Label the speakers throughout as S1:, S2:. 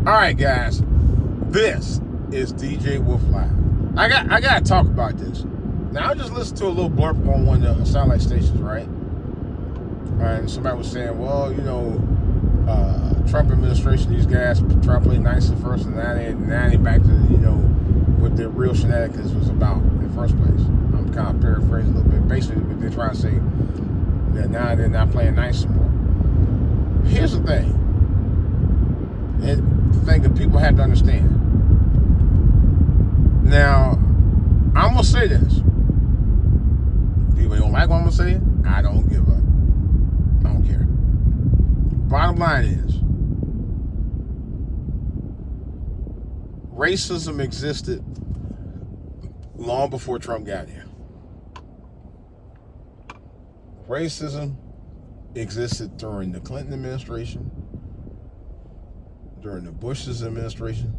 S1: All right, guys. This is DJ Wolf Live. I got to talk about this. Now, I just listened to a little blurb on one of the satellite stations, right? And somebody was saying, well, Trump administration, these guys try to play nice at first, and now they back to, what their real shenanigans was about in the first place. I'm kind of paraphrasing a little bit. Basically, what they're trying to say, that now they're not playing nice anymore. Here's the thing. And the thing that people have to understand. Now, I'm going to say this. People don't like what I'm going to say. I don't give up. I don't care. Bottom line is, racism existed long before Trump got here. Racism existed during the Clinton administration, during the Bush's administrations,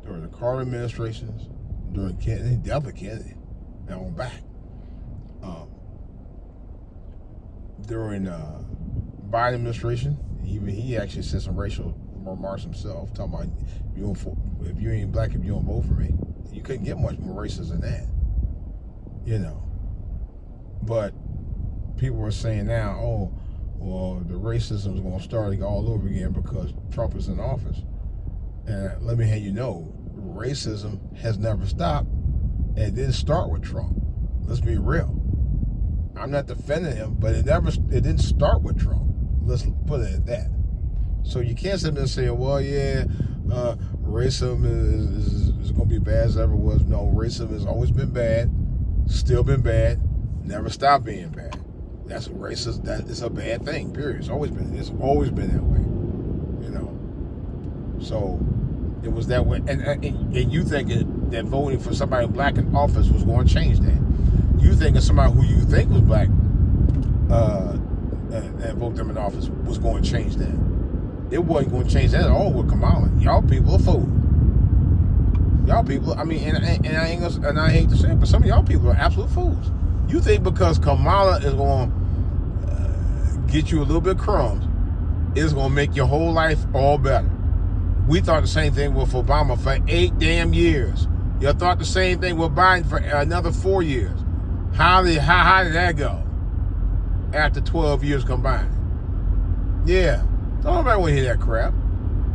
S1: during the Carter administrations, during Kennedy, definitely Kennedy, now on back. During Biden administration, even he actually said some racial remarks himself, talking about if you ain't black, if you don't vote for me. You couldn't get much more racist than that, But people were saying now, oh, well, the racism is going to start all over again because Trump is in office. And let me have you know, racism has never stopped, and it didn't start with Trump. Let's be real. I'm not defending him, but it didn't start with Trump. Let's put it at that. So you can't sit there and say, well, racism is going to be bad as it ever was. No, racism has always been bad, still been bad, never stopped being bad. That's racist. That is a bad thing, period. It's always been that way, So it was that way. And you thinking that voting for somebody black in office was going to change that. You thinking somebody who you think was black and vote them in office was going to change that. It wasn't going to change that at all with Kamala. Y'all people are fools. Y'all people, I hate to say it, but some of y'all people are absolute fools. You think because Kamala is going to get you a little bit of crumbs, it's going to make your whole life all better. We thought the same thing with Obama for 8 damn years. Y'all thought the same thing with Biden for another 4 years. How did that go? After 12 years combined. Yeah. Don't nobody want to hear that crap.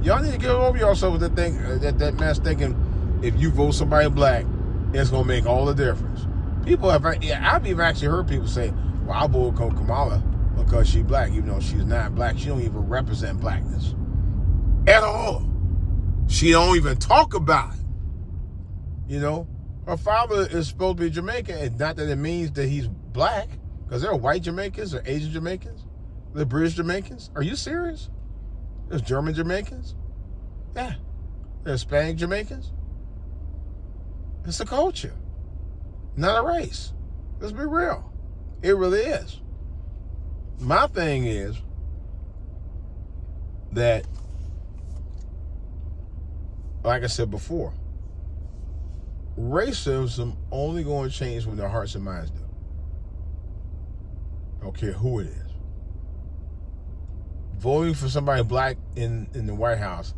S1: Y'all need to get over yourself with that mess thinking if you vote somebody black, it's going to make all the difference. I've even actually heard people say, well, I'll vote for Kamala because she's black, even though she's not black. She don't even represent blackness at all. She don't even talk about it. Her father is supposed to be Jamaican, and not that it means that he's black, because there are white Jamaicans, there are Asian Jamaicans, there are British Jamaicans. Are you serious? There's German Jamaicans. Yeah. There's Hispanic Jamaicans. It's a culture, not a race. Let's be real. It really is. My thing is that, like I said before, racism only going to change when their hearts and minds do. I don't care who it is. Voting for somebody black in the White House,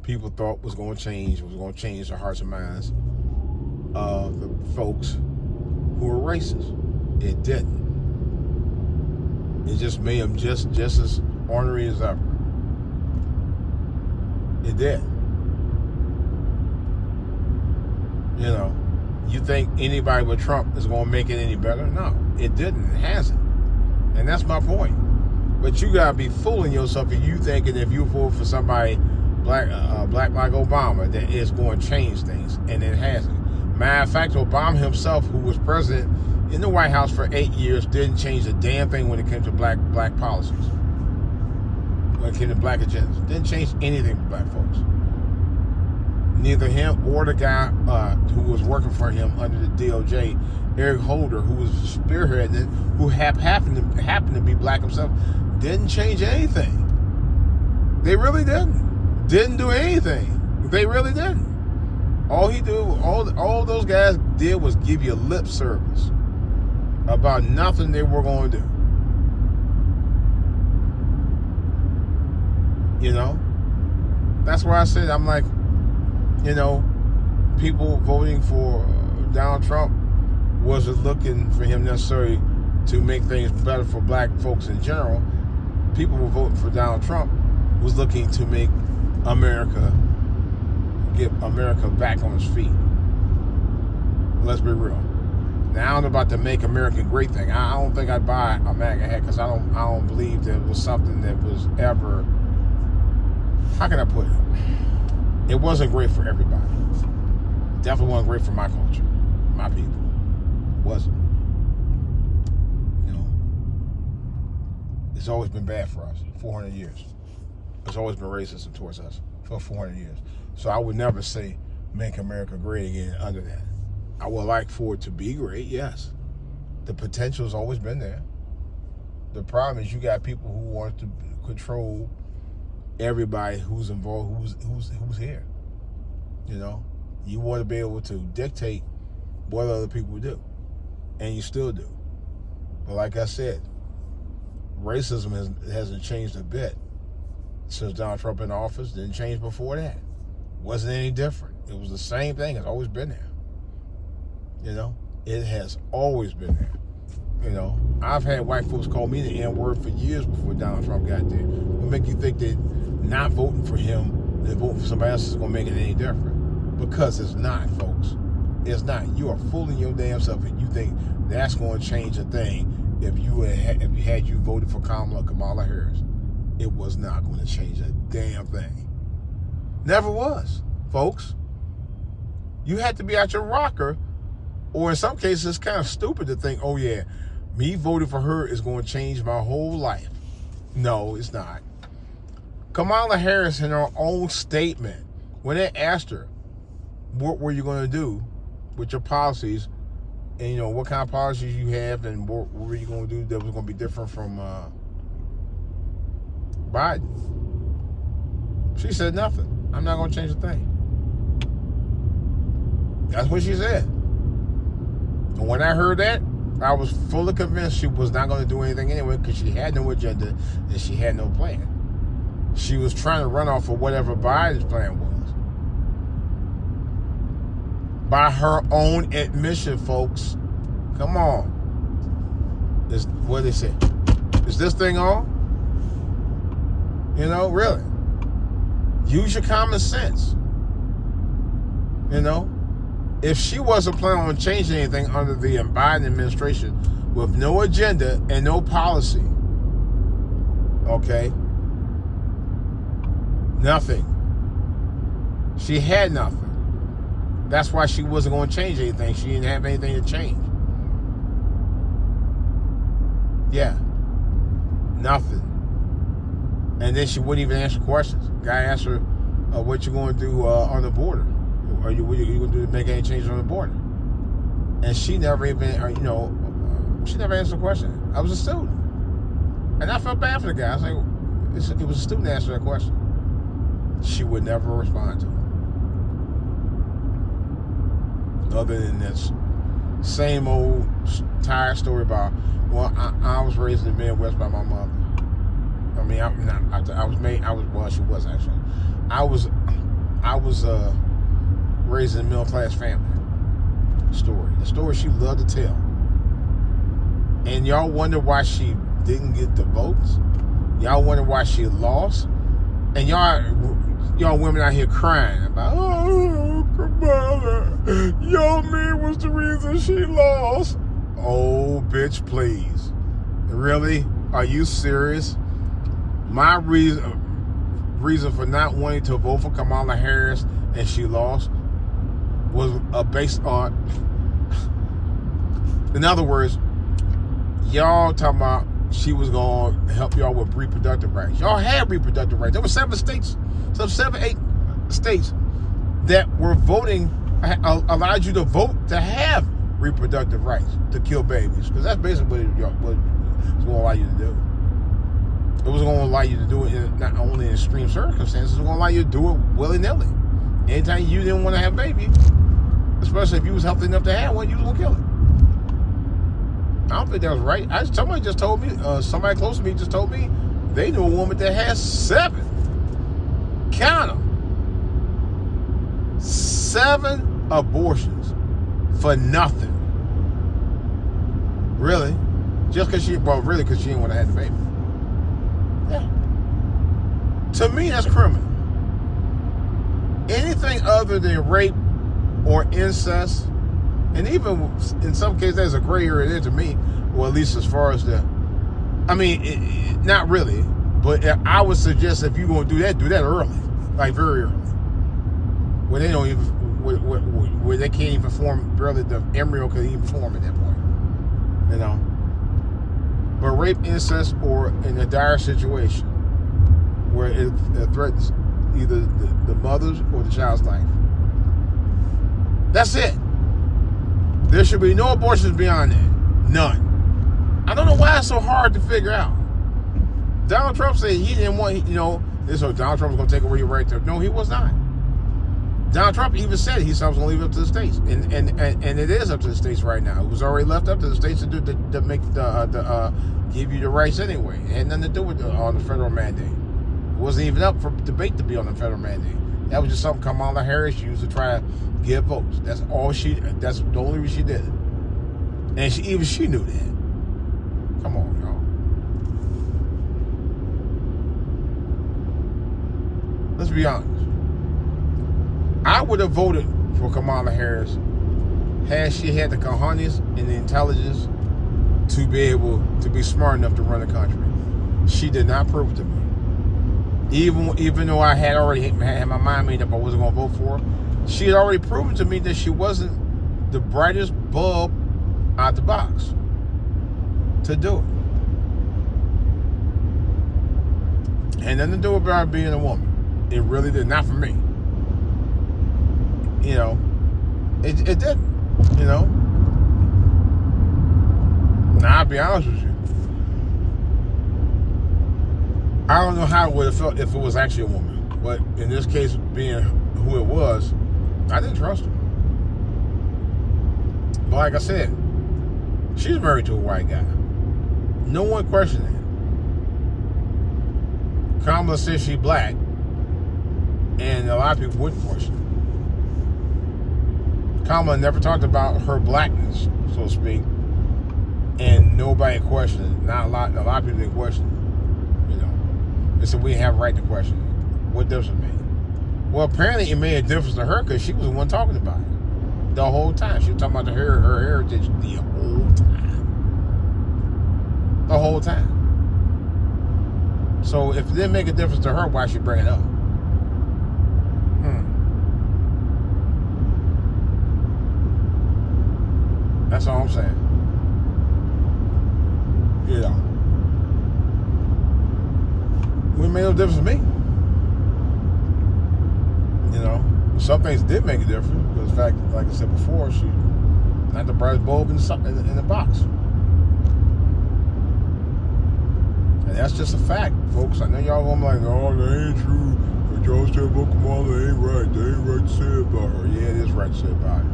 S1: people thought was going to change their hearts and minds of the folks who were racist. It didn't. It just made them just as ornery as ever. It did. You think anybody with Trump is going to make it any better? No, it didn't. It hasn't. And that's my point. But you got to be fooling yourself if you thinking if you vote for somebody black like Obama, that it's going to change things. And it hasn't. Matter of fact, Obama himself, who was president in the White House for 8 years, didn't change a damn thing when it came to black policies. When it came to black agendas. Didn't change anything for black folks. Neither him or the guy who was working for him under the DOJ, Eric Holder, who was spearheading, who happened to be black himself, didn't change anything. They really didn't. Didn't do anything. They really didn't. All those guys did was give you lip service about nothing they were going to do. You know? That's why I said, I'm like, you know, people voting for Donald Trump wasn't looking for him necessarily to make things better for black folks in general. People were voting for Donald Trump was looking to make America, get America back on its feet. Let's be real. Now, I don't know about the Make America Great thing. I don't think I'd buy a MAGA hat because I don't believe that it was something that was ever, how can I put it? It wasn't great for everybody. It definitely wasn't great for my culture, my people. It wasn't. You know, it's always been bad for us, 400 years. It's always been racism towards us for 400 years. So I would never say Make America Great again under that. I would like for it to be great, yes. The potential has always been there. The problem is you got people who want to control everybody who's involved, who's here. You know, you want to be able to dictate what other people do, and you still do. But like I said, racism hasn't changed a bit since Donald Trump in office. Didn't change before that. Wasn't any different. It was the same thing. It's always been there. You know, it has always been there. You know, I've had white folks call me the N-word for years before Donald Trump got there. What make you think that not voting for him and voting for somebody else is going to make it any different? Because it's not, folks. It's not. You are fooling your damn self if you think that's going to change a thing. If you had voted for Kamala Harris, it was not going to change a damn thing. Never was, folks. You had to be out your rocker. Or in some cases, it's kind of stupid to think, oh yeah, me voting for her is going to change my whole life. No, it's not. Kamala Harris, in her own statement, when they asked her, what were you going to do with your policies, and you know, what kind of policies you have, and what were you going to do that was going to be different from Biden? She said nothing. I'm not going to change a thing. That's what she said. And when I heard that, I was fully convinced she was not going to do anything anyway because she had no agenda and she had no plan. She was trying to run off of whatever Biden's plan was. By her own admission, folks. Come on. What did they say? Is this thing on? You know, really. Use your common sense. You know? If she wasn't planning on changing anything under the Biden administration with no agenda and no policy, okay, nothing. She had nothing. That's why she wasn't going to change anything. She didn't have anything to change. Yeah, nothing. And then she wouldn't even answer questions. Guy asked her, what you going to do on the border? What are you going to do to make any changes on the border? And she never even, she never answered the question. I was a student. And I felt bad for the guy. I was like, it was a student answering that question. She would never respond to it. Other than this same old tired story about, well, I was raised in the Midwest by my mother. I mean, she was actually. I was raised in a middle-class family. The story she loved to tell. And y'all wonder why she didn't get the votes? Y'all wonder why she lost? And y'all women out here crying about, oh, Kamala, your man was the reason she lost. Oh, bitch, please. Really? Are you serious? My reason for not wanting to vote for Kamala Harris and she lost was based on, in other words, y'all talking about she was going to help y'all with reproductive rights. Y'all had reproductive rights. There were 8 states that were voting, allowed you to vote to have reproductive rights to kill babies. Because that's basically what it was going to allow you to do. It was going to allow you to do it not only in extreme circumstances, it was going to allow you to do it willy-nilly. Anytime you didn't want to have a baby, especially if you was healthy enough to have one, you was going to kill it. I don't think that was right. Somebody just told me, somebody close to me just told me they knew a woman that has 7 Count them. 7 abortions for nothing. Really? Just because really because she didn't want to have the baby. Yeah. To me, that's criminal. Anything other than rape or incest, and even in some cases, there's a gray area there to me, or at least as far as not really, but I would suggest if you're going to do that early, like very early, where they don't even, where they can't even form, barely the embryo can even form at that point, you know. But rape, incest, or in a dire situation where it threatens either the mother's or the child's life. That's it. There should be no abortions beyond that. None. I don't know why it's so hard to figure out. Donald Trump said he didn't want, Donald Trump was going to take away your right to. No, he was not. Donald Trump even said he was going to leave it up to the states, and it is up to the states right now. It was already left up to the states to do to make give you the rights anyway. It had nothing to do with on the federal mandate. It wasn't even up for debate to be on the federal mandate. That was just something Kamala Harris used to try to get votes. That's the only reason she did it. And she knew that. Come on, y'all. Let's be honest. I would have voted for Kamala Harris had she had the cojones and the intelligence to be able to be smart enough to run the country. She did not prove it to me. Even though I had already had my mind made up I wasn't going to vote for her, she had already proven to me that she wasn't the brightest bulb out the box to do it. Had nothing to do with her being a woman. It really did. Not for me. It didn't. Now, I'll be honest with you. I don't know how it would have felt if it was actually a woman. But in this case, being who it was, I didn't trust her. But like I said, she's married to a white guy. No one questioned it. Kamala says she's black, and a lot of people wouldn't question it. Kamala never talked about her blackness, so to speak, and nobody questioned it. A lot of people didn't question it. They said we have a right to question it. What difference it made? Well, apparently it made a difference to her because she was the one talking about it the whole time. She was talking about her heritage the whole time. The whole time. So if it didn't make a difference to her, why should she bring it up? That's all I'm saying. It made no difference to me. Some things did make a difference. Because, in fact, like I said before, she's not the brightest bulb in the box. And that's just a fact, folks. I know y'all gonna be like, oh, that ain't true. What y'all said about Kamala ain't right. They ain't right to say about her. Yeah, it is right to say about her.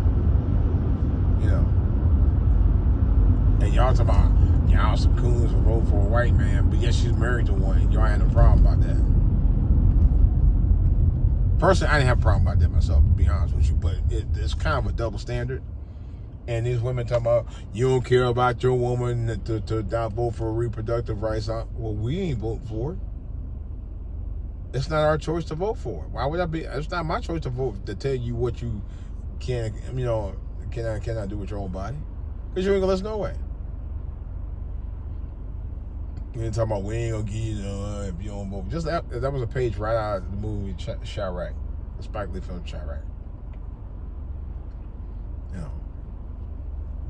S1: And y'all talking about, y'all some coons who vote for a white man, but yes, she's married to one. Y'all ain't no problem about that. Personally, I didn't have a problem about that myself, to be honest with you, but it's kind of a double standard. And these women talking about, you don't care about your woman to not vote for reproductive rights. Well, we ain't voting for it. It's not our choice to vote for it. Why would I be? It's not my choice to vote to tell you what you cannot do with your own body. Because you ain't gonna listen no way. We ain't talking about we ain't gonna give you if you don't vote. Just that was a page right out of the movie Chirac, the Spike Lee film Chirac.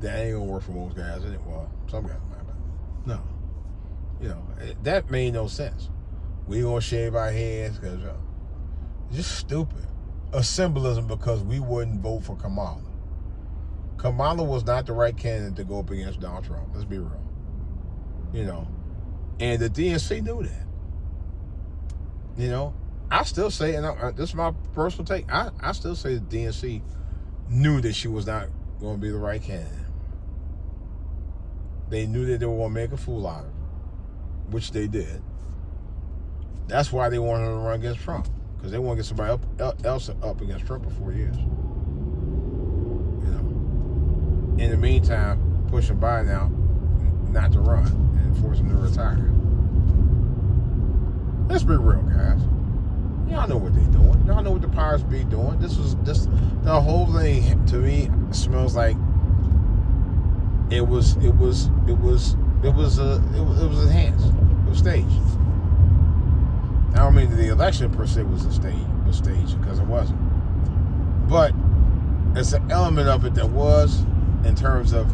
S1: That ain't gonna work for most guys, isn't it? Well, some guys might, but no. That made no sense. We gonna shave our heads because just stupid. A symbolism because we wouldn't vote for Kamala. Kamala was not the right candidate to go up against Donald Trump. Let's be real. And the DNC knew that. I still say, and this is my personal take, I still say the DNC knew that she was not going to be the right candidate. They knew that they were going to make a fool out of her, which they did. That's why they wanted her to run against Trump, because they want to get somebody else up against Trump for 4 years. You know. In the meantime, pushing Biden out not to run and force him to retire. Let's be real, guys. Y'all know what they doing. Y'all know what the powers be doing. The whole thing to me smells like it was enhanced. It was staged. I don't mean that the election per se was staged because it wasn't. But it's an element of it that was, in terms of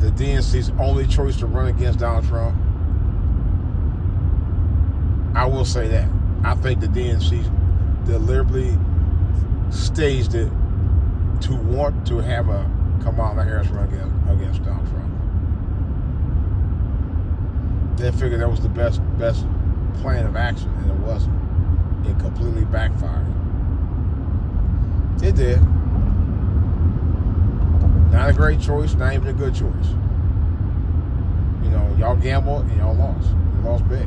S1: the DNC's only choice to run against Donald Trump. I will say that. I think the DNC deliberately staged it to want to have a Kamala Harris run against Donald Trump. They figured that was the best plan of action, and it wasn't. It completely backfired. It did. Not a great choice, not even a good choice. You know, y'all gambled and y'all lost. You lost big.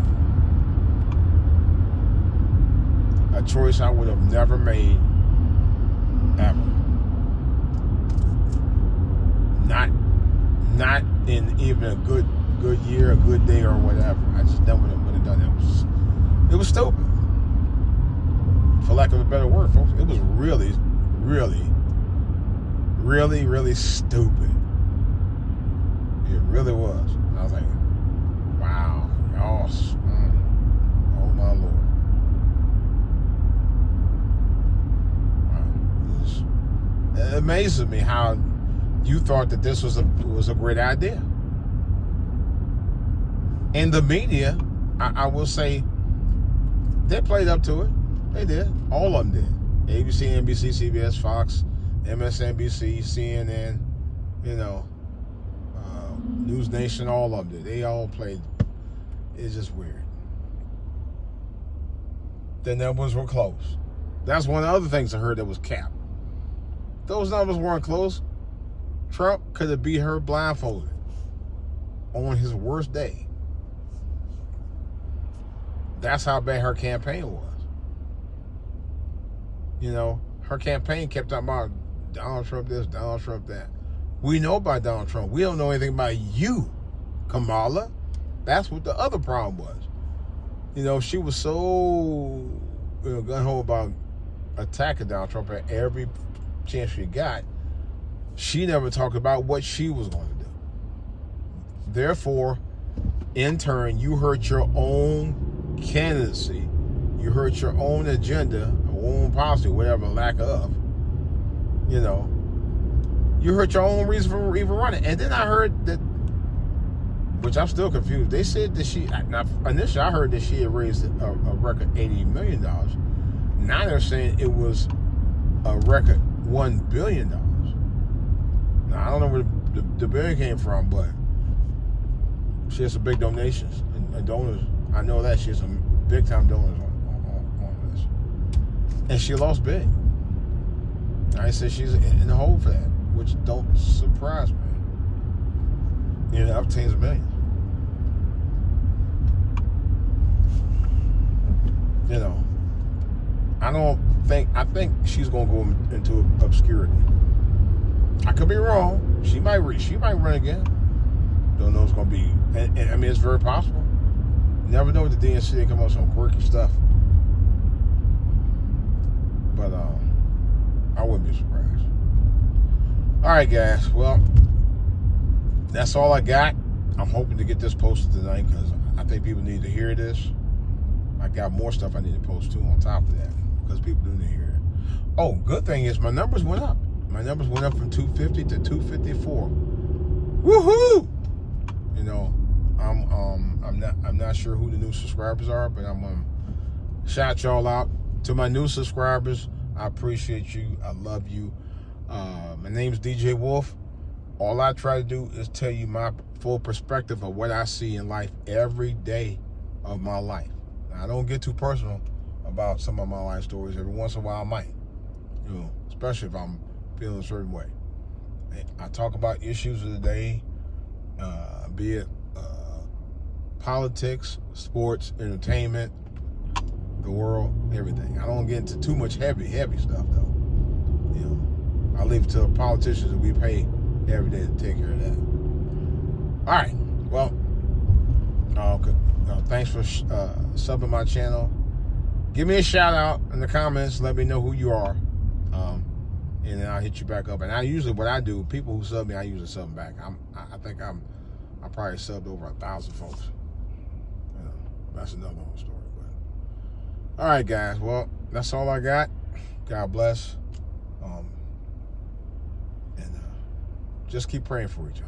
S1: A choice I would have never made, ever. Not in even a good year, a good day, or whatever. I just never would have done that. It was stupid. For lack of a better word, folks. It was really, really, really, really stupid. It really was. And I was like, wow, y'all, oh my Lord. It amazes me how you thought that this was a great idea. And the media, I will say, they played up to it. They did. All of them did. ABC, NBC, CBS, Fox, MSNBC, CNN, you know, News Nation, all of them did. They all played. It's just weird. The numbers were close. That's one of the other things I heard that was capped. Those numbers weren't close. Trump could have beat her blindfolded on his worst day. That's how bad her campaign was. You know, her campaign kept talking about Donald Trump this, Donald Trump that. We know about Donald Trump. We don't know anything about you, Kamala. That's what the other problem was. You know, she was so gung-ho about attacking Donald Trump at every chance she got. She never talked about what she was going to do. Therefore, in turn, you hurt your own candidacy. You hurt your own agenda, or own policy, whatever, lack of. You know, you hurt your own reason for even running. And then I heard that, which I'm still confused. They said that initially I heard that she had raised a record $80 million. Now they're saying it was a record $1 billion. Now, I don't know where the billion came from, but she has some big donations and donors. I know that she has some big-time donors on this. And she lost big. I said she's in the hole for that, which don't surprise me. You know, up tens of millions. You know, I think she's going to go into obscurity. I could be wrong. She might run again. Don't know it's going to be. And I mean, it's very possible. You never know with the DNC. They come up with some quirky stuff. But I wouldn't be surprised. All right, guys. Well, that's all I got. I'm hoping to get this posted tonight because I think people need to hear this. I got more stuff I need to post too on top of that because people do need to hear it. Oh, good thing is my numbers went up. My numbers went up from 250 to 254. Woohoo! You know, I'm not sure who the new subscribers are, but I'm gonna shout y'all out. To my new subscribers, I appreciate you. I love you. My name's DJ Wolf. All I try to do is tell you my full perspective of what I see in life every day of my life. Now, I don't get too personal about some of my life stories. Every once in a while I might, you know, especially if I'm feeling a certain way. I talk about issues of the day, be it politics, sports, entertainment, the the world, everything. I don't get into too much heavy stuff though. You know, I leave it to the politicians that we pay every day to take care of that. All right. Well, thanks for subbing my channel. Give me a shout out in the comments. Let me know who you are, and then I'll hit you back up. And what I do, people who sub me, I usually sub them back. I think I probably subbed over 1,000 folks. That's another whole story. But all right, guys. Well, that's all I got. God bless, and just keep praying for each other.